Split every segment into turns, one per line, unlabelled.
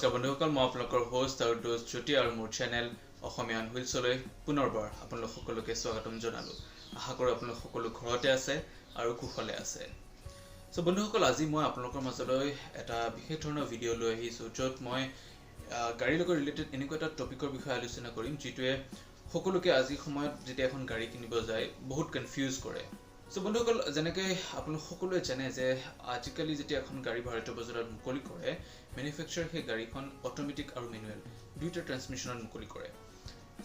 নমস্কাৰ বন্ধুসকল, মই আপোনালোকৰ হোষ্ট আৰু দোষ্ট জ্যোতি আৰু মোৰ চেনেল অসমীয়ান হুইলছলৈ পুনৰবাৰ আপোনালোক সকলোকে স্বাগতম জনালোঁ। আশা কৰোঁ আপোনালোক সকলো ঘৰতে আছে আৰু কুশলে আছে। সো বন্ধুসকল, আজি মই আপোনালোকৰ মাজলৈ এটা বিশেষ ধৰণৰ ভিডিঅ' লৈ আহিছোঁ, য'ত মই গাড়ীৰ লগত ৰিলেটেড এনেকুৱা এটা টপিকৰ বিষয়ে আলোচনা কৰিম যিটোৱে সকলোকে আজিৰ সময়ত যেতিয়া এখন গাড়ী কিনিব যায় বহুত কনফিউজ কৰে। সো বন্ধুসকল, যেনেকৈ আপোনালোক সকলোৱে জানে যে আজিকালি যেতিয়া এখন গাড়ী ভাৰতীয় বজাৰত মুকলি কৰে, মেনুফেকচাৰ সেই গাড়ীখন অট'মেটিক আৰু মেনুৱেল দুয়োটা ট্ৰান্সমিশ্যনত মুকলি কৰে।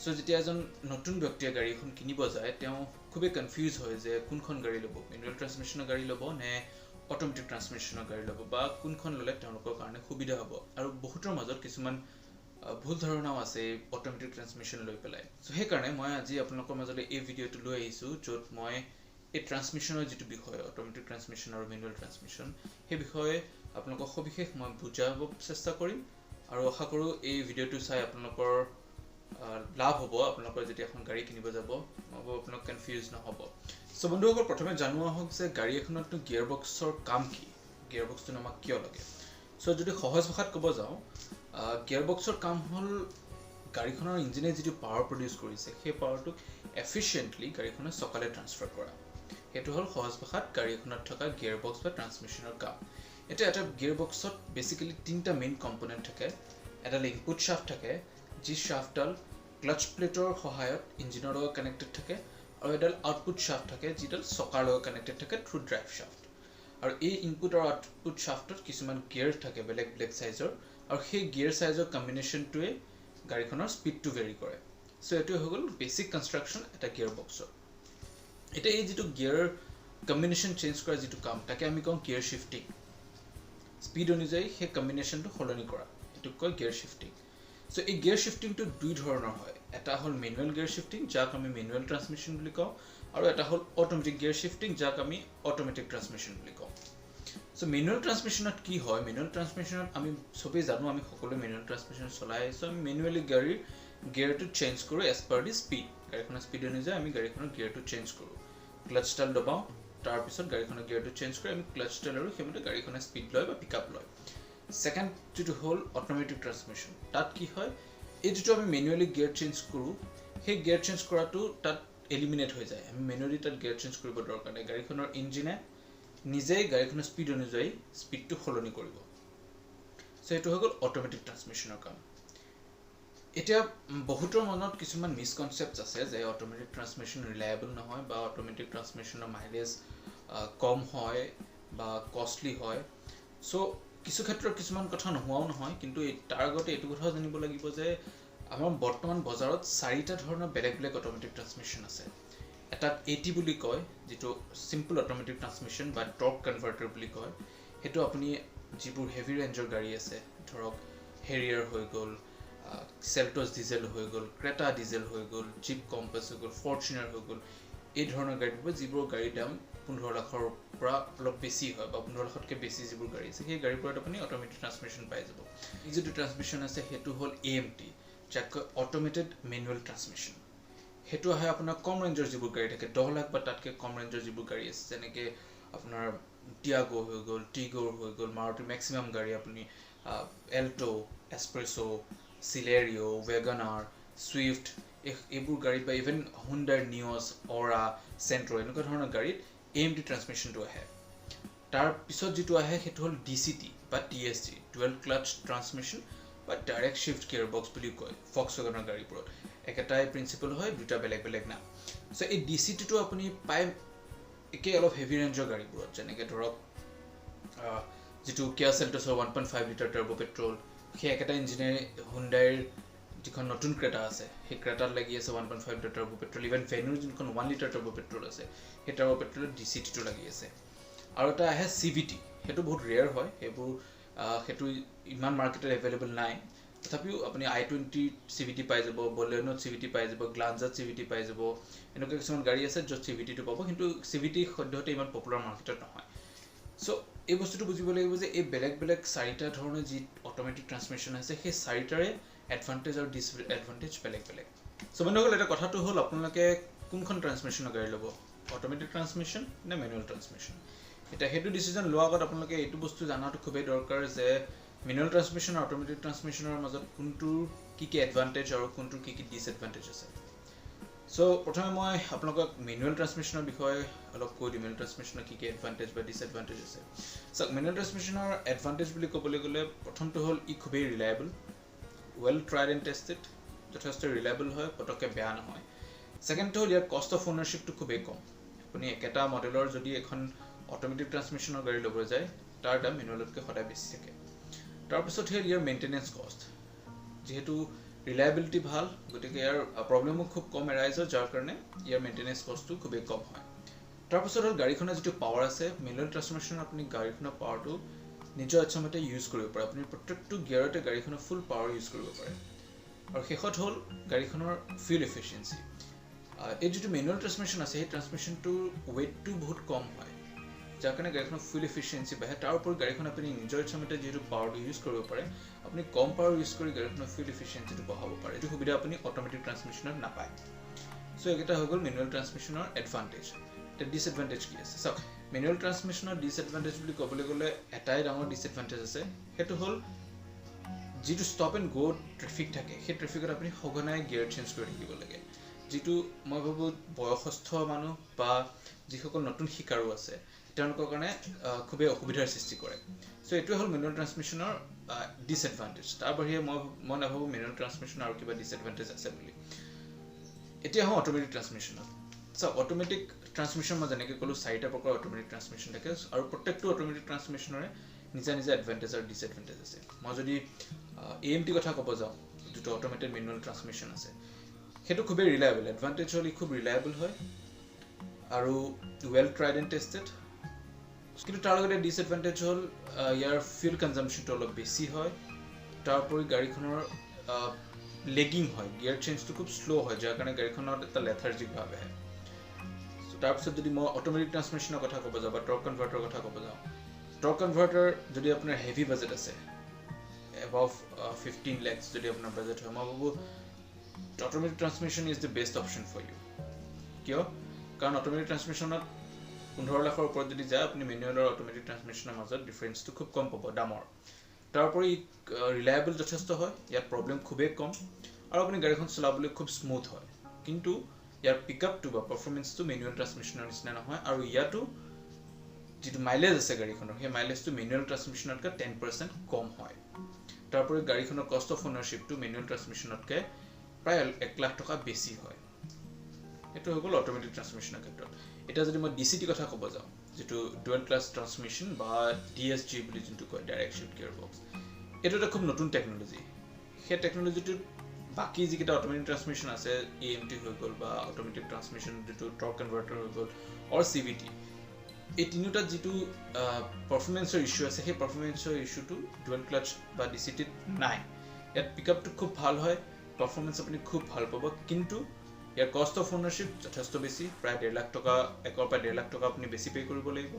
সো যেতিয়া এজন নতুন ব্যক্তিয়ে গাড়ী এখন কিনিব যায়, তেওঁ খুবেই কনফিউজ হয় যে কোনখন গাড়ী ল'ব, মেনুৱেল ট্ৰান্সমিশ্যনৰ গাড়ী ল'ব নে অট'মেটিক ট্ৰান্সমিশ্যনৰ গাড়ী ল'ব, বা কোনখন ল'লে তেওঁলোকৰ কাৰণে সুবিধা হ'ব। আৰু বহুতৰ মাজত কিছুমান ভুল ধাৰণাও আছে এই অট'মেটিক ট্ৰান্সমিশ্যন লৈ পেলাই। সো সেইকাৰণে মই আজি আপোনালোকৰ মাজলৈ এই ভিডিঅ'টো লৈ আহিছোঁ, য'ত মই এই ট্ৰান্সমিশ্যনৰ যিটো বিষয়, অট'মেটিক ট্ৰান্সমিশ্যন আৰু মেনুৱেল ট্ৰান্সমিশ্যন, সেই বিষয়ে আপোনালোকক সবিশেষ মই বুজাব চেষ্টা কৰিম। আৰু আশা কৰোঁ এই ভিডিঅ'টো চাই আপোনালোকৰ লাভ হ'ব। আপোনালোকৰ যেতিয়া এখন গাড়ী কিনিব যাব, আপোনালোক কনফিউজ নহ'ব। সো বন্ধুসকল, প্ৰথমে জানোৱা হওক যে গাড়ী এখনতনো গিয়াৰ বক্সৰ কাম কি, গিয়াৰ বক্সটো আমাক কিয় লাগে। সো যদি সহজ ভাষাত ক'ব যাওঁ, গিয়াৰ বক্সৰ কাম হ'ল গাড়ীখনৰ ইঞ্জিনে যিটো পাৱাৰ প্ৰডিউচ কৰিছে, সেই পাৱাৰটোক এফিচিয়েণ্টলি গাড়ীখনে চকালে ট্ৰান্সফাৰ কৰা। সেইটো হ'ল সহজ ভাষাত গাড়ী এখনত থকা গিয়াৰ বক্স বা ট্ৰান্সমিশ্যনৰ কাম। এতিয়া এটা গিয়াৰ বক্সত বেচিকেলি তিনিটা মেইন কম্পনেণ্ট থাকে। এডাল ইনপুট শ্বাফ্ট থাকে, যি শ্বাফ্টডাল ক্লাচ প্লেটৰ সহায়ত ইঞ্জিনৰ লগত কানেক্টেড থাকে, আৰু এডাল আউটপুট শ্বাফ্ট থাকে যিডাল চকাৰ লগত কানেক্টেড থাকে থ্ৰু ড্ৰাইভ শ্বাফ্ট। আৰু এই ইনপুট আৰু আউটপুট শ্বাফ্টত কিছুমান গিয়াৰ থাকে বেলেগ বেলেগ চাইজৰ, আৰু সেই গিয়াৰ চাইজৰ কম্বিনেশ্যনটোৱে গাড়ীখনৰ স্পীডটো ভেৰি কৰে। চ' এইটোৱে হৈ গ'ল বেচিক কনষ্ট্ৰাকশ্যন এটা গিয়াৰ বক্সৰ। এতিয়া এই যিটো গিয়াৰ কম্বিনেশ্যন চেঞ্জ কৰা যিটো কাম, তাকে আমি কওঁ গিয়াৰ শ্বিফ্টিং। স্পীড অনুযায়ী সেই কম্বিনেশ্যনটো সলনি কৰা, এইটোক কয় গিয়াৰ শ্বিফ্টিং। চ' এই গিয়াৰ শ্বিফ্টিংটো দুই ধৰণৰ হয়। এটা হ'ল মেনুৱেল গিয়াৰ শ্বিফ্টিং, যাক আমি মেনুৱেল ট্ৰান্সমিশ্যন বুলি কওঁ, আৰু এটা হ'ল অট'মেটিক গিয়াৰ শ্বিফ্টিং, যাক আমি অট'মেটিক ট্ৰান্সমিশ্যন বুলি কওঁ। চ' মেনুৱেল ট্ৰান্সমিশ্যনত কি হয়, মেনুৱেল ট্ৰান্সমিশ্যনত আমি চবেই জানো, আমি সকলোৱে মেনুৱেল ট্ৰান্সমিশ্যন চলাই আহিছোঁ। আমি মেনুৱেলি গাড়ীৰ গিয়াৰটো চেঞ্জ কৰোঁ এজ পাৰ দি স্পীড। গাড়ীখনৰ স্পীড অনুযায়ী আমি গাড়ীখনৰ গিয়াৰটো চেঞ্জ কৰোঁ। ক্লাচডাল দবাওঁ, তাৰপিছত গাড়ীখনৰ গিয়াৰটো চেঞ্জ কৰি আমি ক্লাচডাল আৰু সেইমতে গাড়ীখনে স্পীড লয় বা পিকআপ লয়। ছেকেণ্ড যিটো হ'ল অট'মেটিক ট্ৰান্সমিশ্যন, তাত কি হয়, এই যিটো আমি মেনুৱেলি গিয়াৰ চেঞ্জ কৰোঁ, সেই গিয়াৰ চেঞ্জ কৰাটো তাত এলিমিনেট হৈ যায়। আমি মেনুৱেলি তাত গিয়াৰ চেঞ্জ কৰিব দৰকাৰ নাই। গাড়ীখনৰ ইঞ্জিনে নিজেই গাড়ীখনৰ স্পীড অনুযায়ী স্পীডটো সলনি কৰিব। চ' এইটো হৈ গ'ল অট'মেটিক ট্ৰান্সমিশ্যনৰ কাম। এতিয়া বহুতৰ মনত কিছুমান মিছকনচেপ্ট আছে যে অট'মেটিক ট্ৰান্সমিশ্যন ৰিলায়েবল নহয়, বা অট'মেটিক ট্ৰান্সমিশ্যনৰ মাইলেজ কম হয় বা কষ্টলি হয়। চ' কিছু ক্ষেত্ৰত কিছুমান কথা নোহোৱাও নহয়, কিন্তু তাৰ আগতে এইটো কথাও জানিব লাগিব যে আমাৰ বৰ্তমান বজাৰত 4টা ধৰণৰ বেলেগ বেলেগ অট'মেটিক ট্ৰান্সমিশ্যন আছে। এটাক AT বুলি কয়, যিটো চিম্পল অট'মেটিক ট্ৰান্সমিশ্যন বা টৰ্ক কনভাৰ্টাৰ বুলি কয়। সেইটো আপুনি যিবোৰ হেভি ৰেঞ্জৰ গাড়ী আছে, ধৰক হেৰিয়াৰ হৈ গ'ল, চেল্টছ ডিজেল হৈ গ'ল, ক্ৰেটা ডিজেল হৈ গ'ল, জিপ কম্পাছ হৈ গ'ল, ফৰ্চুনাৰ হৈ গ'ল, এই ধৰণৰ গাড়ীবোৰ যিবোৰ গাড়ীৰ দাম 15 লাখৰ পৰা অলপ বেছি হয়, বা 15 লাখতকৈ বেছি যিবোৰ গাড়ী আছে, সেই গাড়ীবোৰত আপুনি অট'মেটিক ট্ৰান্সমিশ্যন পাই যাব। এই যিটো ট্ৰান্সমিশ্যন আছে সেইটো হ'ল AMT, যাক কয় অট'মেটেড মেনুৱেল ট্ৰান্সমিশ্যন। সেইটো আহে আপোনাৰ কম ৰেঞ্জৰ যিবোৰ গাড়ী থাকে, 10 লাখ বা তাতকৈ কম ৰেঞ্জৰ যিবোৰ গাড়ী আছে, যেনেকৈ আপোনাৰ টিয়াগো হৈ গ'ল, টিগৰ হৈ গ'ল, মাৰুতি মেক্সিমাম গাড়ী, আপুনি এল্টো, এছপ্ৰেছো, চিলেৰিঅ, ৱেগনাৰ, ছুইফ্ট, এইবোৰ গাড়ীত, বা ইভেন হুণ্ডাই নিঅছ, অৰা, চেণ্ট্ৰ, এনেকুৱা ধৰণৰ গাড়ীত AMT ট্ৰান্সমিশ্যনটো আহে। তাৰপিছত যিটো আহে সেইটো হ'ল DCT বা TSG, ডুৱেল ক্লাচ ট্ৰান্সমিশ্যন বা ডাইৰেক্ট শ্বিফ্ট গিয়াৰ বক্স বুলিও কয় ফক্সৱাগনৰ গাড়ীবোৰত। একেটাই প্ৰিন্সিপল হয়, দুটা বেলেগ বেলেগ নাম। চ' এই DCTটো আপুনি পায় একে অলপ হেভি ৰেঞ্জৰ গাড়ীবোৰত, যেনেকৈ ধৰক যিটো কিয়া চেল্টছৰ 1.5 লিটাৰ টাৰ্বো পেট্ৰল, সেই একেটা ইঞ্জিনেৰে হুণ্ডাইৰ যিখন নতুন ক্ৰেটা আছে, সেই ক্ৰেটাত লাগি আছে 1.5 litre turbo petrol. Even Venur যোনখন 1 লিটাৰ টাৰ্বো পেট্ৰল আছে, সেই টাৰ্বো পেট্ৰলত DCTটো লাগি আছে। আৰু এটা আহে CVT, সেইটো বহুত ৰেয়াৰ হয়, সেইটো ইমান মাৰ্কেটত এভেইলেবল নাই। তথাপিও আপুনি i20 CVT পাই যাব, বলেনোত CVT পাই যাব, গ্লাঞ্জাত CVT পাই যাব। এনেকুৱা কিছুমান গাড়ী আছে য'ত CVTটো পাব, কিন্তু CVT সদ্যহতে ইমান পপুলাৰ মাৰ্কেটত নহয়। চ' এই বস্তুটো বুজিব লাগিব যে এই বেলেগ বেলেগ 4টা ধৰণৰ যি অট'মেটিক ট্ৰান্সমিশ্যন আছে, সেই 4টাৰে এডভান্টেজ আৰু ডিছএডভান্টেজ বেলেগ বেলেগ। চ' বন্ধুসকল, এটা কথাটো হ'ল আপোনালোকে কোনখন ট্ৰান্সমিশ্যনৰ গাড়ী ল'ব, অট'মেটিক ট্ৰান্সমিশ্যন নে মেনুৱেল ট্ৰান্সমিশ্যন। এতিয়া সেইটো ডিচিজন লোৱাৰ আগত আপোনালোকে এইটো বস্তু জনাটো খুবেই দৰকাৰ যে মেনুৱেল ট্ৰান্সমিশ্যন আৰু অট'মেটিক ট্ৰান্সমিশ্যনৰ মাজত কোনটোৰ কি কি এডভান্টেজ আৰু কোনটোৰ কি কি ডিছএডভান্টেজ আছে। সো প্ৰথমে মই আপোনালোকক মেনুৱেল ট্ৰান্সমিশ্যনৰ বিষয়ে অলপ কৈ দিম। মেনুৱেল ট্ৰান্সমিশ্যনৰ কি কি এডভান্টেজ বা ডিছএডভান্টেজ আছে। সো মেনুৱেল ট্ৰান্সমিশ্যনৰ এডভান্টেজ বুলি ক'বলৈ গ'লে প্ৰথমটো হ'ল ই খুবেই ৰিলায়েবল, ৱেল ট্ৰাইড এণ্ড টেষ্টেড, যথেষ্ট ৰিলায়েবল হয়, পটককৈ বেয়া নহয়। ছেকেণ্ডটো হ'ল ইয়াৰ কষ্ট অফ অ'নাৰশ্বিপটো খুবেই কম। আপুনি একেটা মডেলৰ যদি এখন অট'মেটিক ট্ৰান্সমিশ্যনৰ গাড়ী ল'ব যায় তাৰ দাম মেনুৱেলতকৈ সদায় বেছি থাকে। তাৰপিছত হ'ল ইয়াৰ মেইনটেনেঞ্চ কষ্ট। যিহেতু ৰিলায়েবিলিটি ভাল, গতিকে ইয়াৰ প্ৰব্লেমো খুব কম এৰাইজ হয়, যাৰ কাৰণে ইয়াৰ মেইনটেনেঞ্চ কষ্টটো খুবেই কম হয়। তাৰপিছত হ'ল গাড়ীখনৰ যিটো পাৱাৰ আছে, মেনুৱেল ট্ৰান্সমিশ্যনত আপুনি গাড়ীখনৰ পাৱাৰটো নিজৰ ইচ্ছামতে ইউজ কৰিব পাৰে। আপুনি প্ৰত্যেকটো গিয়াৰতে গাড়ীখনৰ ফুল পাৱাৰ ইউজ কৰিব পাৰে। আৰু শেষত হ'ল গাড়ীখনৰ ফিউল এফিচিয়েঞ্চি। এই যিটো মেনুৱেল ট্ৰান্সমিশ্যন আছে সেই ট্ৰান্সমিশ্যনটোৰ ৱেইটটো বহুত কম হয়, যাৰ কাৰণে গাড়ীখনৰ ফুল এফিচিয়েঞ্চি বাঢ়ে। তাৰ উপৰি গাড়ীখন আপুনি নিজৰ ইচ্ছামতে যিহেতু পাৱাৰটো ইউজ কৰিব পাৰে, আপুনি কম পাৱাৰ ইউজ কৰি গাড়ীখনৰ ফুল এফিচিয়েঞ্চিটো বঢ়াব পাৰে। এইটো সুবিধা আপুনি অট'মেটিক ট্ৰান্সমিশ্যনত নাপায়। চ' এইকেইটা হৈ গ'ল মেনুৱেল ট্ৰান্সমিশ্যনৰ এডভান্টেজ। এতিয়া ডিছএডভান্টেজ কি আছে চাওক। মেনুৱেল ট্ৰান্সমিশ্যনৰ ডিছএডভান্টেজ বুলি ক'বলৈ গ'লে এটাই ডাঙৰ ডিছএডভান্টেজ আছে, সেইটো হ'ল যিটো ষ্টপ এণ্ড গ' ট্ৰেফিক থাকে, সেই ট্ৰেফিকত আপুনি সঘনাই গিয়াৰ চেঞ্জ কৰি থাকিব লাগে। যিটো মই ভাবোঁ বয়সস্থ মানুহ বা যিসকল নতুন শিকাৰু আছে তেওঁলোকৰ কাৰণে খুবেই অসুবিধাৰ সৃষ্টি কৰে। চ' এইটোৱে হ'ল মেনুৱেল ট্ৰান্সমিশ্যনৰ ডিছএডভান্টেজ। তাৰ বাহিৰে মই নাভাবোঁ মেনুৱেল ট্ৰান্সমিশ্যনৰ আৰু কিবা ডিছএডভান্টেজ আছে বুলি। এতিয়া আহোঁ অট'মেটিক ট্ৰান্সমিশ্যনত। চাওক, অট'মেটিক ট্ৰান্সমিশ্যন মই যেনেকৈ ক'লোঁ 4টা প্ৰকাৰৰ অট'মেটিক ট্ৰান্সমিশ্যন থাকে, আৰু প্ৰত্যেকটো অট'মেটিক ট্ৰান্সমিশ্যনৰে নিজা নিজা এডভান্টেজ আৰু ডিছএডভান্টেজ আছে। মই যদি AMT কথা ক'ব যাওঁ, যিটো অট'মেটেড মেনুৱেল ট্ৰান্সমিশ্যন আছে, সেইটো খুবেই ৰিলায়েবল। এডভান্টেজ হ'ল ই খুব ৰিলায়েবল হয় আৰু ৱেল ট্ৰাইড এণ্ড টেষ্টেড। কিন্তু তাৰ লগতে ডিছএডভান্টেজ হ'ল ইয়াৰ ফিউল কনজাম্পশ্যনটো অলপ বেছি হয়। তাৰ উপৰি গাড়ীখনৰ লেগিং হয়, গিয়াৰ চেঞ্জটো খুব শ্ল' হয়, যাৰ কাৰণে গাড়ীখনত এটা লেথাৰ্জিক ভাৱ আহে। তাৰপিছত যদি মই অট'মেটিক ট্ৰান্সমিশ্যনৰ কথা ক'ব যাওঁ বা টৰ্ক কনভাৰ্টাৰৰ কথা ক'ব যাওঁ, টৰ্ক কনভাৰ্টাৰ যদি আপোনাৰ হেভি বাজেট আছে, এবাভ 15 lakhs যদি আপোনাৰ বাজেট হয়, মই ভাবোঁ automatic transmission is the best option for you. কিয়? কাৰণ অট'মেটিক ট্ৰান্সমিশ্যনত 15 লাখৰ ওপৰত যদি যায়, আপুনি মেনুৱেল আৰু অট'মেটিক ট্ৰান্সমিশ্যনৰ মাজত ডিফাৰেঞ্চটো খুব কম পাব দামৰ। তাৰোপৰি ৰিলায়েবল যথেষ্ট হয়, ইয়াত প্ৰব্লেম খুবেই কম, আৰু আপুনি গাড়ীখন চলাবলৈ খুব স্মুথ হয়। কিন্তু ইয়াৰ পিকআপটো বা পাৰফৰ্মেঞ্চটো মেনুৱেল ট্ৰান্সমিশ্যনৰ নিচিনা নহয়, আৰু ইয়াতো যিটো মাইলেজ আছে গাড়ীখনৰ, সেই মাইলেজটো মেনুৱেল ট্ৰান্সমিশ্যনতকৈ 10% কম হয়। তাৰোপৰি গাড়ীখনৰ কষ্ট অফ অ'নাৰশ্বিপটো মেনুৱেল ট্ৰান্সমিশ্যনতকৈ প্ৰায় 1 লাখ টকা বেছি হয়। এইটো হৈ গ'ল অট'মেটিক ট্ৰান্সমিশ্যনৰ ক্ষেত্ৰত। এতিয়া যদি মই DCT কথা ক'ব যাওঁ, যিটো ডুৱেল ক্লাছ ট্ৰান্সমিশ্যন বা DSG বুলি যোনটো কয়, ডাইৰেক্ট শ্বিফ্ট গিয়াৰ বক্স, এইটো এটা খুব নতুন টেকন'লজি। সেই টেকন'লজিটোত বাকী যিকেইটা অট'মেটিক ট্ৰান্সমিশ্যন আছে, AMT হৈ গ'ল বা অট'মেটিক ট্ৰান্সমিশ্যন যিটো টৰ্ক কনভাৰ্টাৰ হৈ গ'ল, অৰ CVT, এই তিনিওটাত যিটো পাৰফৰ্মেঞ্চৰ ইছ্যু আছে, সেই পাৰফৰ্মেঞ্চৰ ইছ্যুটো ডুৱেল ক্লাছ বা DCTত নাই। ইয়াত পিকআপটো খুব ভাল হয়, পাৰফৰ্মেঞ্চ আপুনি খুব ভাল পাব, কিন্তু ইয়াৰ কষ্ট অফ অ'নাৰশ্বিপ যথেষ্ট বেছি, প্ৰায় 1.5 লাখ টকা, 1 পৰা 1.5 লাখ টকা আপুনি বেছি পে' কৰিব লাগিব।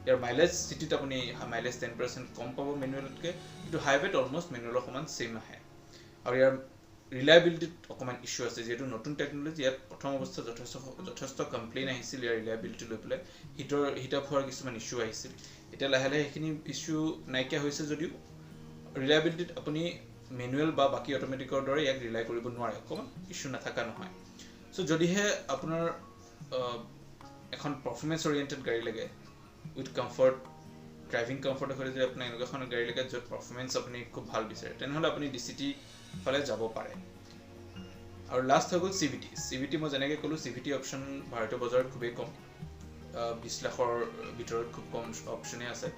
ইয়াৰ মাইলেজ চিটিত আপুনি মাইলেজ 10% কম পাব মেনুৱেলতকৈ, কিন্তু হাইৱেত অলমষ্ট মেনুৱেলৰ সমান ছেইম আহে। আৰু ইয়াৰ ৰিলায়েবিলিটিত অকণমান ইছ্যু আছে, যিহেতু নতুন টেকন'লজি। ইয়াত প্ৰথম অৱস্থাত যথেষ্ট কমপ্লেইন আহিছিল ইয়াৰ ৰিলায়েবিলিটি লৈ পেলাই, হিট আপ হোৱাৰ কিছুমান ইছ্যু আহিছিল। এতিয়া লাহে লাহে সেইখিনি ইছ্যু নাইকিয়া হৈছে যদিও ৰিলায়েবিলিটিত আপুনি মেনুৱেল বা বাকী অট'মেটিকৰ দৰে ইয়াক ৰিলাই কৰিব নোৱাৰে, অকণমান ইছ্যু নাথাকা নহয়। চ' যদিহে আপোনাৰ এখন পাৰফৰ্মেঞ্চ অৰিয়েণ্টেড গাড়ী লাগে উইথ কমফৰ্ট, ড্ৰাইভিং কমফৰ্টৰ সৈতে যদি আপোনাৰ এনেকুৱা এখন গাড়ী লাগে য'ত পাৰফৰ্মেঞ্চ আপুনি খুব ভাল বিচাৰে, তেনেহ'লে আপুনি DCT ফালে যাব পাৰে। আৰু লাষ্ট হৈ গ'ল CVT। মই যেনেকৈ ক'লোঁ, CVT অপশ্যন ভাৰতীয় বজাৰত খুবেই কম, 20 লাখৰ ভিতৰত খুব কম অপশ্যনেই আছে।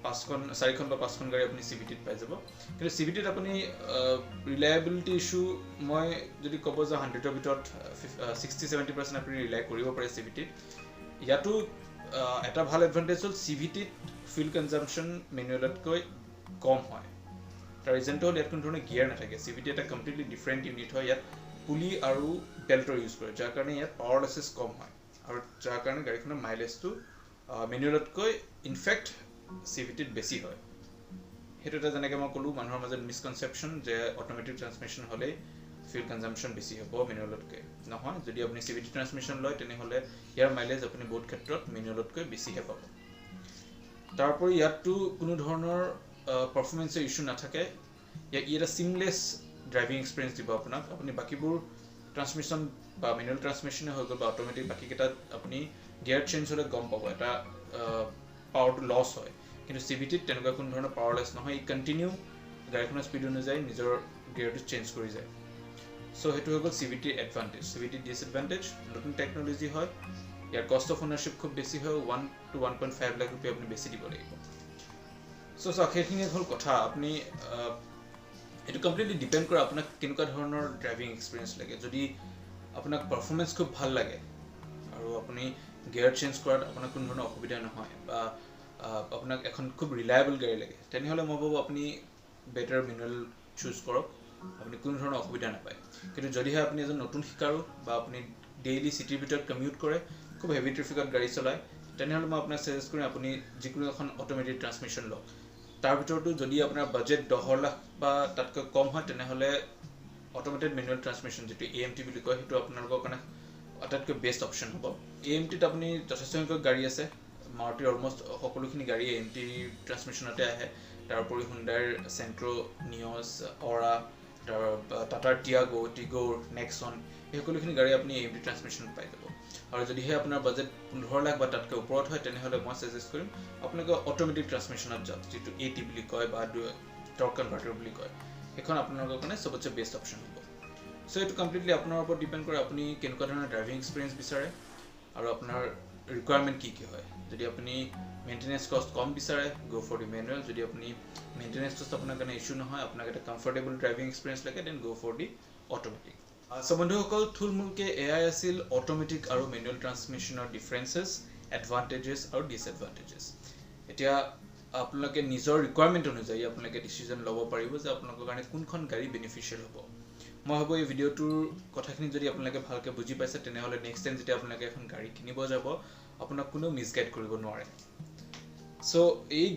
4খন বা 5খন গাড়ী আপুনি CVTত পাই যাব। কিন্তু CVTত আপুনি ৰিলায়েবিলিটি ইছ্যু, মই যদি ক'ব যাওঁ 100ৰ ভিতৰত 60-70% আপুনি ৰিলাই কৰিব পাৰে CVTত। ইয়াতো এটা ভাল এডভান্টেজ হ'ল CVTত ফিউল কনজাম্পশ্যন মেনুৱেলতকৈ কম হয়। তাৰ ৰিজনটো হ'ল ইয়াত কোনো ধৰণৰ গিয়াৰ নাথাকে। CVT এটা কমপ্লিটলি ডিফাৰেণ্ট ইউনিট হয়। ইয়াত পুলি আৰু বেল্টৰ ইউজ কৰে, যাৰ কাৰণে ইয়াত পাৱাৰ লছেছ কম হয়, আৰু যাৰ কাৰণে গাড়ীখনৰ মাইলেজটো মেনুৱেলতকৈ ইনফেক্ট CVTত বেছি হয়। সেইটো এটা যেনেকৈ মই ক'লোঁ মানুহৰ মাজত মিছকনচেপশ্যন যে অট'মেটিক ট্ৰান্সমিশ্যন হ'লেই ফিউল কনজাম্পশ্যন বেছি হ'ব মেনুৱেলতকৈ। নহয়, যদি আপুনি CVT ট্ৰান্সমিশ্যন লয় তেনেহ'লে ইয়াৰ মাইলেজ আপুনি বহুত ক্ষেত্ৰত মেনুৱেলতকৈ বেছিহে পাব। তাৰোপৰি ইয়াততো কোনো ধৰণৰ পাৰফৰ্মেন্সৰ ইস্যু নাথাকে ই এটা সিমলেছ ড্ৰাইভিং এক্সপিৰিয়েঞ্চ দিব আপোনাক আপুনি বাকিবোৰ ট্ৰান্সমিশ্যন বা মেনুৱেল ট্ৰান্সমিশ্যনে হৈ গ'ল বা অট'মেটিক বাকীকেইটাত আপুনি গিয়াৰ চেঞ্জ হ'লে গম পাব এটা পাৱাৰটো লছ হয় কিন্তু CVT-ত তেনেকুৱা কোনো ধৰণৰ পাৱাৰলেছ নহয় ই কণ্টিনিউ গাড়ীখনৰ স্পীড অনুযায়ী নিজৰ গিয়াৰটো চেঞ্জ কৰি যায় সো সেইটো হৈ গ'ল CVT-ৰ এডভান্টেজ CVT ডিসএডভান্টেজ নতুন টেকন'লজি হয় ইয়াৰ কষ্ট অফ অনাৰশ্বিপ খুব বেছি হয় 1 to 1.5 লাখ रुपया আপুনি বেছি দিব লাগিব সো সেইখিনি হ'ল কথা আপুনি এটো কমপ্লিটলি ডিপেন্ড কৰে আপোনাক কেনেকুৱা ধৰণৰ ড্ৰাইভিং এক্সপিৰিয়েঞ্চ লাগে যদি আপোনাক পাৰফৰ্মেন্স খুব ভাল লাগে আৰু আপুনি গিয়াৰ চেঞ্জ কৰাত আপোনাক কোনো ধৰণৰ অসুবিধা নহয় বা আপোনাক এখন খুব ৰিলায়েবল গাড়ী লাগে তেনেহ'লে মই ভাবো আপুনি বেটাৰ মেনুৱেল চুজ কৰক আপুনি কোনো ধৰণৰ অসুবিধা নাপায় কিন্তু যদিহে আপুনি এজন নতুন শিকাৰু বা আপুনি ডেইলি সিটিৰ ভিতৰত কমিউট কৰে খুব হেভি ট্ৰাফিকত গাড়ী চলায় তেনেহ'লে মই আপোনাক সাজেষ্ট কৰিম আপুনি যিকোনো এখন অট'মেটিক ট্ৰান্সমিশ্যন লওক তাৰ ভিতৰতো যদি আপোনাৰ বাজেট 10 লাখ বা তাতকৈ কম হয় তেনেহ'লে অট'মেটেড মেনুৱেল ট্ৰান্সমিশ্যন যেটো AMT বুলি কয় সেইটো আপোনালোকৰ কাৰণে আটাইতকৈ বেষ্ট অপচন হ'ব AMT-ত আপুনি যথেষ্ট সংখ্যক গাড়ী আছে মাৰুতিৰ অলমোষ্ট সকলোখিনি গাড়ী AMT ট্ৰান্সমিশ্যনতে আহে তাৰোপৰি হুণ্ডাইৰ চেন্ট্ৰো নিঅছ অৰা টাটাৰ টিয়াগো টিগোৰ নেক্সন এই সকলোখিনি গাড়ী আপুনি AMT ট্ৰান্সমিশ্যন পাই যাব আৰু যদিহে আপোনাৰ বাজেট 15 লাখ বা তাতকৈ ওপৰত হয় তেনেহ'লে মই সাজেষ্ট কৰিম আপোনালোকে অট'মেটিক ট্ৰান্সমিশ্যনত যাওক যেটো AT বুলি কয় বা টৰ্ক কনভাৰ্টাৰ বুলি কয় এখন আপোনালোকৰ কাৰণে সবতছে বেষ্ট অপচন হ'ব সো এটো কমপ্লিটলি আপোনাৰ ওপৰত ডিপেন্ড কৰে আপুনি কেনেকুৱা ধৰণৰ ড্ৰাইভিং এক্সপিৰিয়েঞ্চ বিচাৰে আৰু আপোনাৰ ৰিকুৱাৰমেন্ট কি হয় যদি আপুনি মেইনটেনেন্স কষ্ট কম বিচাৰে গো ফৰ দি মেনুৱেল যদি আপুনি মেইনটেনেন্স কষ্ট আপোনাৰ কাৰণে ইস্যু নহয় আপোনাক এটা কমফৰ্টেবল ড্ৰাইভিং এক্সপিৰিয়েঞ্চ লাগে then go for the automatic so বন্ধুসকল থুলমূলকে এআই আছিল অট'মেটিক আৰু মেনুৱেল ট্ৰান্সমিশ্যনৰ ডিফাৰেন্সেছ এডভান্টেজেছ আৰু ডিসএডভান্টেজেছ এতিয়া আপোনালোকে নিজৰ ৰিকুৱাৰমেন্ট অনুযায়ী আপোনালোকে ডিসিজন ল'ব পাৰিব যে আপোনালোকৰ কাৰণে কোনখন গাড়ী বেনিফিচিয়েল হ'ব মই ভাবো এই ভিডিওটোৰ কথাখিনি যদি আপোনালোকে ভালকৈ বুজি পাইছে তেনেহ'লে নেক্সট টাইম যেতিয়া আপোনালোকে এখন গাড়ী কিনিব যাব আপোনাক কোনো মিসগাইড কৰিব নোৱাৰে সো এই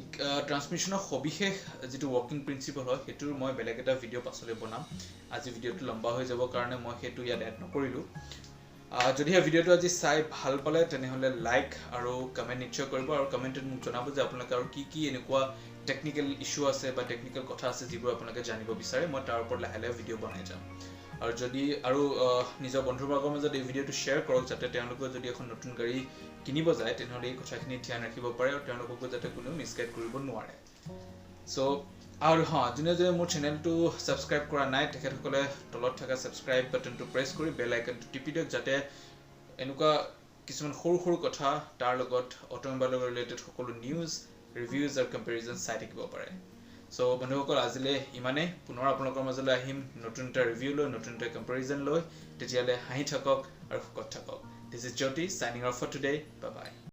ট্ৰান্সমিশ্যনৰ সবিশেষ যেটো ওয়াৰ্কিং প্ৰিন্সিপল হয় হেতুৰ মই বেলেগ এটা ভিডিও পাছলৈ বনাম আজি ভিডিওটো লম্বা হৈ যাব কাৰণে মই হেতু ইয়াত এড নকৰিলো যদি এই ভিডিওটো আজি চাই ভাল পালে তেনেহ'লে লাইক আৰু কমেন্ট নিশ্চয় কৰিব আৰু কমেন্টত মোক জনাব যে আপোনালোকে আৰু কি এনেকুৱা টেকনিক্যাল ইস্যু আছে বা টেকনিক্যাল কথা আছে যিবোৰ আপোনালোকে জানিব বিচাৰে মই তাৰ ওপৰত লাহে ভিডিও বনাই যাম আৰু যদি আৰু নিজৰ বন্ধুবৰ্গৰ মাজত এই ভিডিওটো শ্বেয়াৰ কৰক যাতে তেওঁলোকে যদি এখন নতুন গাড়ী কিনিব যায় তেনেহ'লে এই কথাখিনি ধ্যান ৰাখিব পাৰে আৰু তেওঁলোককো যাতে কোনো মিসগাইড কৰিব নোৱাৰে সো আৰু যোনে মোৰ চেনেলটো সাবস্ক্ৰাইব কৰা নাই তেখেতসকলে তলত থকা সাবস্ক্ৰাইব বাটনটো প্ৰেছ কৰি বেল আইকনটো টিপি দিয়ক যাতে এনেকুৱা কিছুমান সৰু কথা তাৰ লগত অটোমোবাইলৰ ৰিলেটেড সকলো নিউজ ৰিভিউজ আৰু কম্পেৰিজন চাই থাকিব পাৰে সো বন্ধুসকল আজিলে ইমানে পুনৰ আপোনালোকৰ মাজলৈ আহিম নতুন এটা ৰিভিউ লৈ নতুন এটা কম্পেৰিজন লৈ তেতিয়ালে হাঁহি থাকক আৰু সুখত থাকক this is Jyoti signing off for today bye by